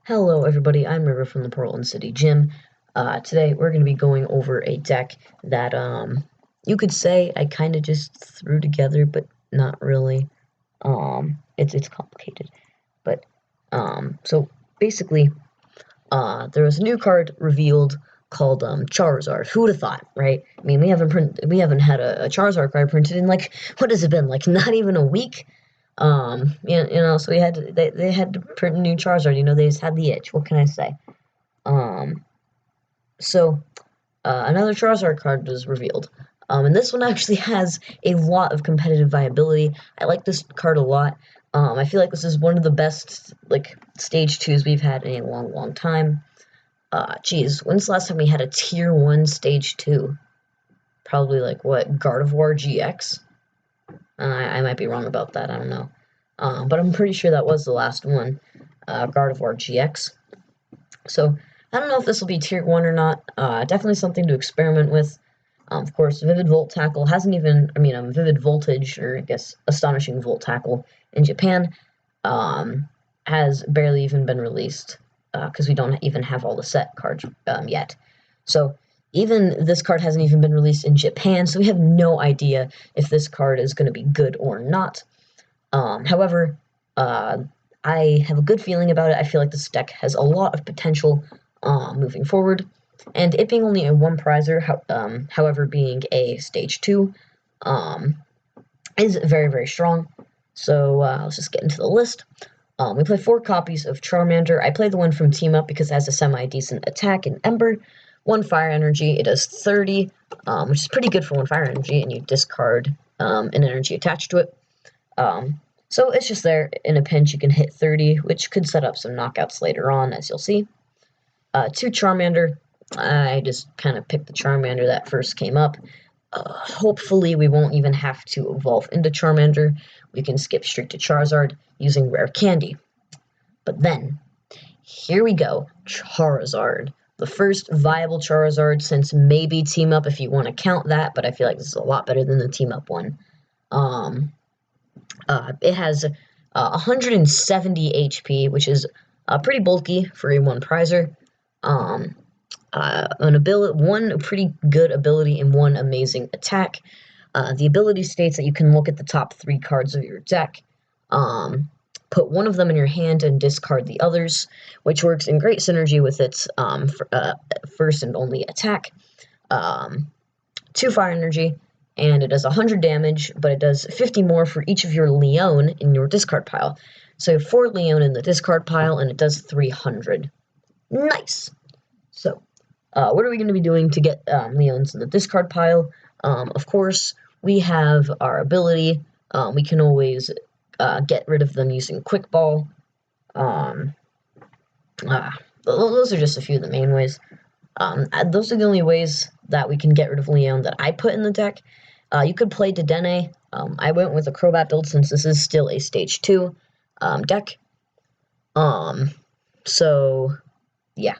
Hello everybody, I'm River from the Portland City Gym. Today we're going to be going over a deck that, you could say I kind of just threw together, but not really. It's complicated. But, so basically, there was a new card revealed called, Charizard. Who would have thought, right? I mean, we haven't had a Charizard card printed in, like, what has it been, like, not even a week? So they had to print a new Charizard. They just had the itch. What can I say? Um, so another Charizard card was revealed. And this one actually has a lot of competitive viability. I like this card a lot. I feel like this is one of the best, like, Stage 2s we've had in a long, long time. Geez, when's the last time we had a Tier 1 Stage 2? Probably, like, what, Gardevoir GX? I might be wrong about that, I don't know. But I'm pretty sure that was the last one, Gardevoir GX. So, I don't know if this will be Tier 1 or not. Definitely something to experiment with. Of course, Vivid Volt Tackle hasn't even, Vivid Voltage, or I guess Astonishing Volt Tackle in Japan, has barely even been released, because we don't even have all the set cards yet. So, even this card hasn't even been released in Japan, so we have no idea if this card is going to be good or not. However, I have a good feeling about it. I feel like this deck has a lot of potential moving forward. And it being only a one prizer, however, being a Stage 2, is very, very strong. So let's just get into the list. We play 4 copies of Charmander. I play the one from Team Up because it has a semi-decent attack and Ember. 1 Fire Energy. It does 30, which is pretty good for 1 Fire Energy, and you discard an energy attached to it. So it's just there. In a pinch, you can hit 30, which could set up some knockouts later on, as you'll see. 2 Charmander. I just kind of picked the Charmander that first came up. Hopefully, we won't even have to evolve into Charmander. We can skip straight to Charizard using Rare Candy. But then, here we go, Charizard. The first viable Charizard since maybe Team Up, if you want to count that, but I feel like this is a lot better than the Team Up one. It has 170 HP, which is pretty bulky for a one prizer. One pretty good ability and 1 amazing attack. The ability states that you can look at the top 3 cards of your deck, put one of them in your hand and discard the others, which works in great synergy with its first and only attack. 2 Fire Energy, and it does 100 damage, but it does 50 more for each of your Leon in your discard pile. So you have 4 Leon in the discard pile, and it does 300. Nice! So, what are we going to be doing to get Leons in the discard pile? Of course, we have our ability. We can always get rid of them using Quick Ball. Those are just a few of the main ways. Those are the only ways that we can get rid of Leon that I put in the deck. You could play Dedenne. I went with a Crobat build since this is still a Stage 2 deck. So, yeah.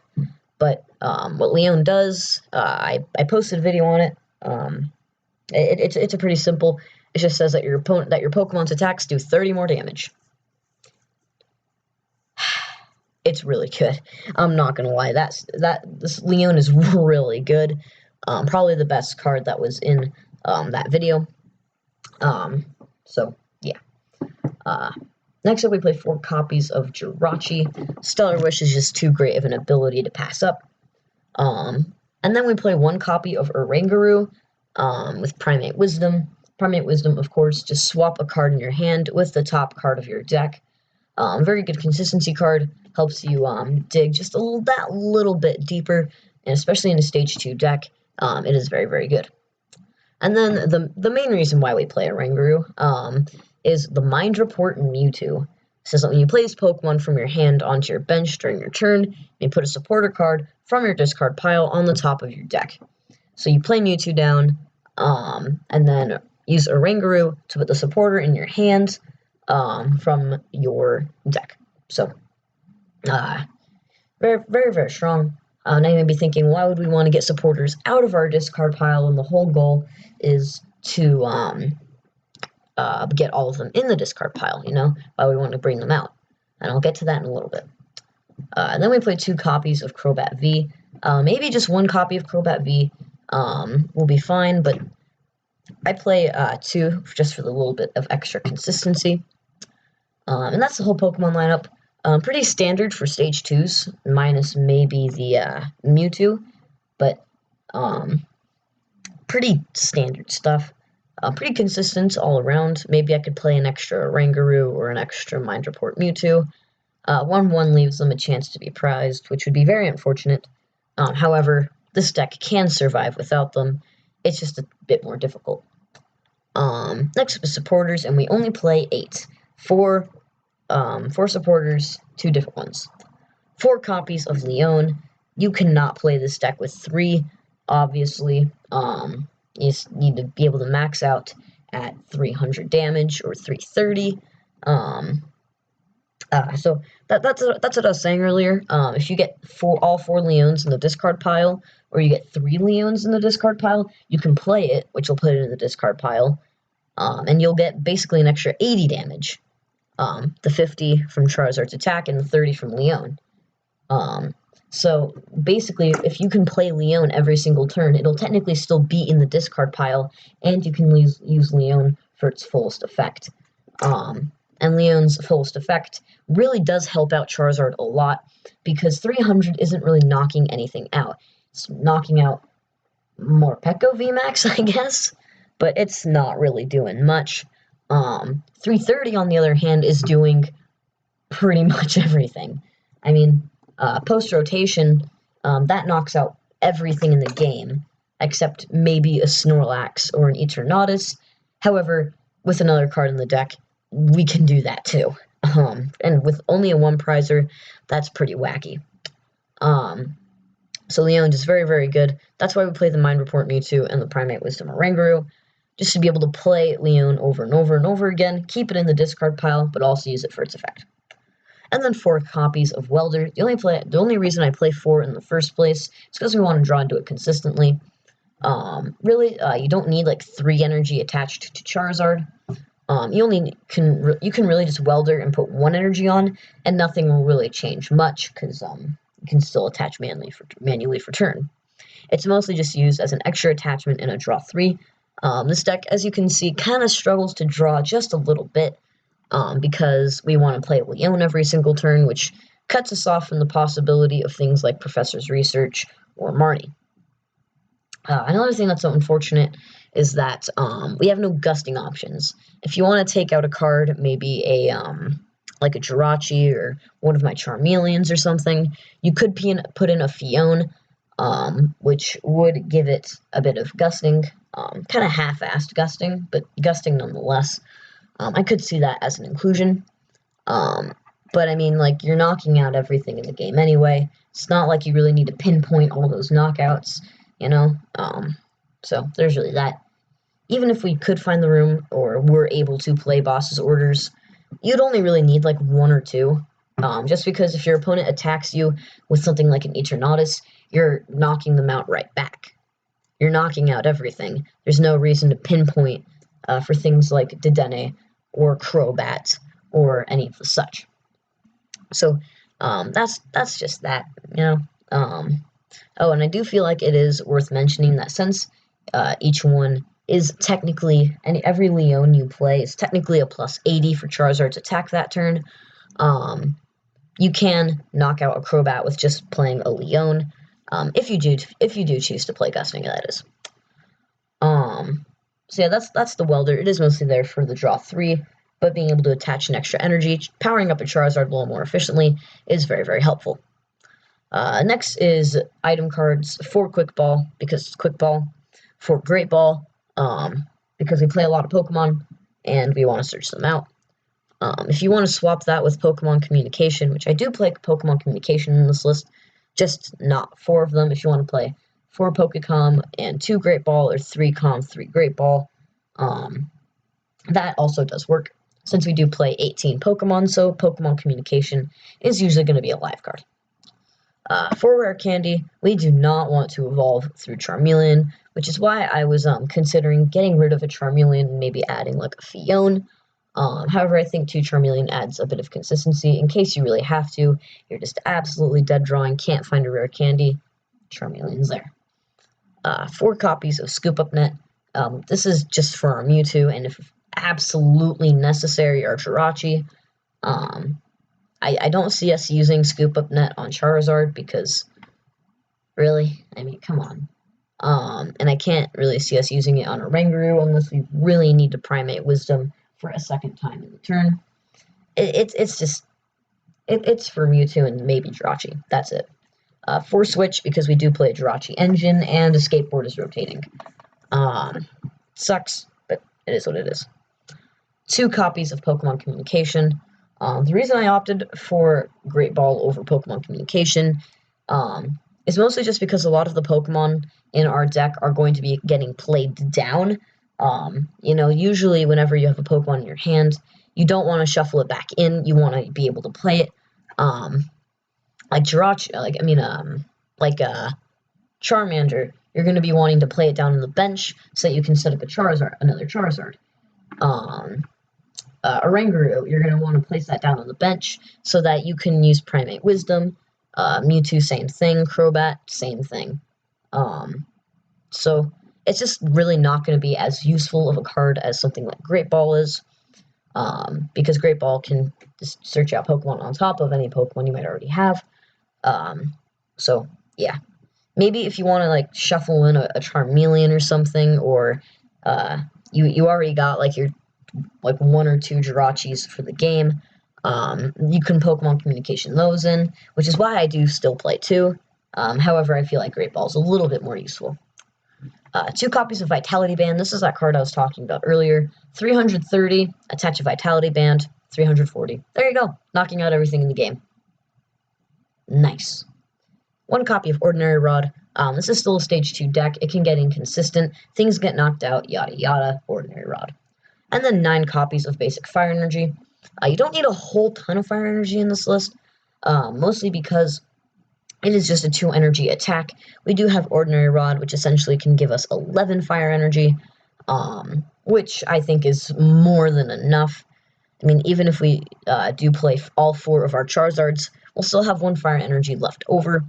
But what Leon does, I posted a video on it. It's a pretty simple. It just says that your Pokemon's attacks do 30 more damage. It's really good. I'm not gonna lie. This Leon is really good. Probably the best card that was in that video. So yeah. Next up, we play 4 copies of Jirachi. Stellar Wish is just too great of an ability to pass up. And then we play 1 copy of Oranguru with Primate Wisdom. Primate Wisdom, of course, just swap a card in your hand with the top card of your deck. Very good consistency card. Helps you dig just that little bit deeper, and especially in a Stage 2 deck, it is very, very good. And then the main reason why we play Oranguru is the Mind Report in Mewtwo. It says that when you place Pokemon from your hand onto your bench during your turn, you put a supporter card from your discard pile on the top of your deck. So you play Mewtwo down, and then use Oranguru to put the supporter in your hand from your deck. So, very, very, very strong. Now you may be thinking, why would we want to get supporters out of our discard pile when the whole goal is to get all of them in the discard pile, why we want to bring them out. And I'll get to that in a little bit. And then we play 2 copies of Crobat V. Maybe just 1 copy of Crobat V will be fine, but I play 2 just for the little bit of extra consistency. And that's the whole Pokemon lineup. Pretty standard for Stage 2s, minus maybe the Mewtwo, but pretty standard stuff. Pretty consistent all around. Maybe I could play an extra Rangaroo or an extra Mind Report Mewtwo. 1-1 leaves them a chance to be prized, which would be very unfortunate. However, this deck can survive without them. It's just a bit more difficult. Next up is supporters, and we only play 8. 4 supporters, 2 different ones. 4 copies of Leon. You cannot play this deck with 3, obviously. You need to be able to max out at 300 damage or 330. So that's what I was saying earlier. If you get all 4 Leons in the discard pile, or you get 3 Leons in the discard pile, you can play it, which will put it in the discard pile, and you'll get basically an extra 80 damage. The 50 from Charizard's attack and the 30 from Leon. So basically, if you can play Leon every single turn, it'll technically still be in the discard pile, and you can use Leon for its fullest effect. And Leon's fullest effect really does help out Charizard a lot, because 300 isn't really knocking anything out. It's knocking out more Peko VMAX, I guess, but it's not really doing much. 330, on the other hand, is doing pretty much everything. I mean, post-rotation, that knocks out everything in the game, except maybe a Snorlax or an Eternatus. However, with another card in the deck, we can do that too. And with only a 1 prizer, that's pretty wacky. So Leon is very, very good. That's why we play the Mind Report Mewtwo and the Primate Wisdom Rangaroo, just to be able to play Leon over and over and over again, keep it in the discard pile, but also use it for its effect. And then 4 copies of Welder. The only reason I play 4 in the first place is because we want to draw into it consistently. Really, you don't need like 3 energy attached to Charizard. You can really just Welder and put 1 energy on, and nothing will really change much, because you can still attach manually for turn. It's mostly just used as an extra attachment in a draw 3. This deck, as you can see, kind of struggles to draw just a little bit, because we want to play Leon every single turn, which cuts us off from the possibility of things like Professor's Research or Marnie. Another thing that's so unfortunate is that we have no gusting options. If you want to take out a card, maybe like a Jirachi or one of my Charmeleons or something, you could put in a Fion, which would give it a bit of gusting, kind of half-assed gusting, but gusting nonetheless. I could see that as an inclusion. But I mean, like, you're knocking out everything in the game anyway. It's not like you really need to pinpoint all those knockouts, you know? So there's really that. Even if we could find the room, or were able to play boss's orders, you'd only really need like 1 or 2. Just because if your opponent attacks you with something like an Eternatus, you're knocking them out right back. You're knocking out everything. There's no reason to pinpoint for things like Dedenne or Crobat or any of the such. So that's just that, you know. Oh, and I do feel like it is worth mentioning that since each one is technically, and every Leon you play is technically a plus 80 for Charizard's attack that turn, you can knock out a Crobat with just playing a Leon, if you do choose to play Gusting, that is. So yeah, that's the Welder. It is mostly there for the draw 3, but being able to attach an extra energy, powering up a Charizard a little more efficiently, is very, very helpful. Next is item cards for Quick Ball, because it's Quick Ball, for Great Ball, because we play a lot of Pokemon, and we want to search them out. If you want to swap that with Pokemon Communication, which I do play Pokemon Communication in this list, just not 4 of them. If you want to play 4 Pokecom and 2 Great Ball, or 3 Com, 3 Great Ball, that also does work, since we do play 18 Pokemon, so Pokemon Communication is usually going to be a live card. For Rare Candy, we do not want to evolve through Charmeleon, which is why I was considering getting rid of a Charmeleon and maybe adding like a Fion. However, I think 2 Charmeleon adds a bit of consistency in case you really have to. You're just absolutely dead drawing, can't find a rare candy. Charmeleon's there. 4 copies of Scoop Up Net. This is just for our Mewtwo, and if absolutely necessary, our Jirachi. I don't see us using Scoop Up Net on Charizard because, really, I mean, come on. And I can't really see us using it on a Oranguru unless we really need to Primate Wisdom for a second time in the turn. It's for Mewtwo and maybe Jirachi. That's it. 4 Switch because we do play a Jirachi engine and a Skateboard is rotating. Sucks, but it is what it is. 2 copies of Pokemon Communication. The reason I opted for Great Ball over Pokemon Communication is mostly just because a lot of the Pokemon in our deck are going to be getting played down. Usually whenever you have a Pokemon in your hand, you don't want to shuffle it back in. You want to be able to play it. Like Jirachi, Charmander, you're going to be wanting to play it down on the bench so that you can set up another Charizard. Oranguru, you're going to want to place that down on the bench so that you can use Primate Wisdom. Mewtwo, same thing. Crobat, same thing. So it's just really not going to be as useful of a card as something like Great Ball is, because Great Ball can just search out Pokemon on top of any Pokemon you might already have. So yeah, maybe if you want to shuffle in a Charmeleon or something, or you already got your 1 or 2 Jirachis for the game, you can Pokemon Communication those in, which is why I do still play 2. However, I feel like Great Ball is a little bit more useful. 2 copies of Vitality Band. This is that card I was talking about earlier. 330, attach a Vitality Band, 340. There you go, knocking out everything in the game. Nice. 1 copy of Ordinary Rod. This is still a Stage 2 deck. It can get inconsistent. Things get knocked out, yada yada, Ordinary Rod. And then 9 copies of Basic Fire Energy. You don't need a whole ton of Fire Energy in this list, mostly because it is just a 2 energy attack. We do have Ordinary Rod, which essentially can give us 11 Fire Energy, which I think is more than enough. I mean, even if we do play all 4 of our Charizards, we'll still have 1 Fire Energy left over.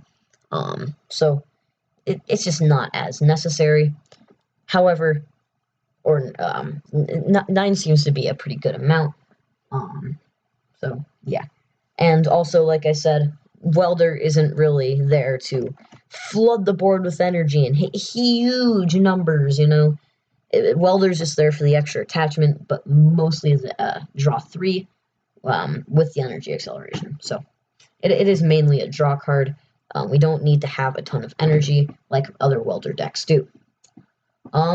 So it's just not as necessary. However, 9 seems to be a pretty good amount. So yeah. And also, like I said, Welder isn't really there to flood the board with energy and hit huge numbers, Welder's just there for the extra attachment, but mostly the draw 3 with the energy acceleration. So it is mainly a draw card. We don't need to have a ton of energy like other Welder decks do.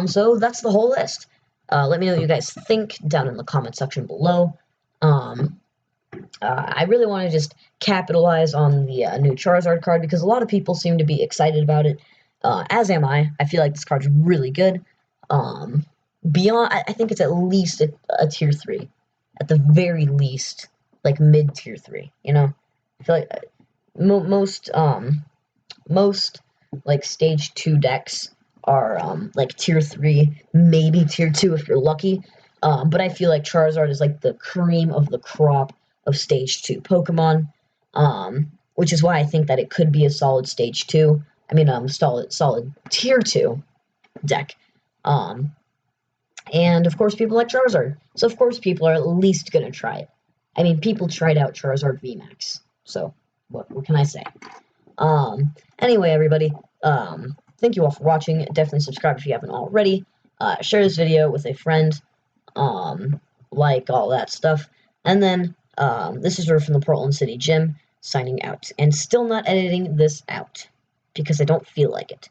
So that's the whole list. Let me know what you guys think down in the comment section below. I really want to just capitalize on the new Charizard card because a lot of people seem to be excited about it, as am I. I feel like this card's really good. Beyond, I think it's at least a tier 3, at the very least, mid tier 3. I feel like most stage 2 decks are tier 3, maybe tier 2 if you're lucky. But I feel like Charizard is the cream of the crop of stage 2 Pokemon, which is why I think that it could be a solid stage 2. I mean, solid tier 2 deck. And of course, people like Charizard, so of course people are at least gonna try it. I mean, people tried out Charizard VMAX, so what can I say? Anyway, everybody, thank you all for watching. Definitely subscribe if you haven't already. Share this video with a friend. Like all that stuff. And then, this is River from the Portland City Gym, signing out. And still not editing this out, because I don't feel like it.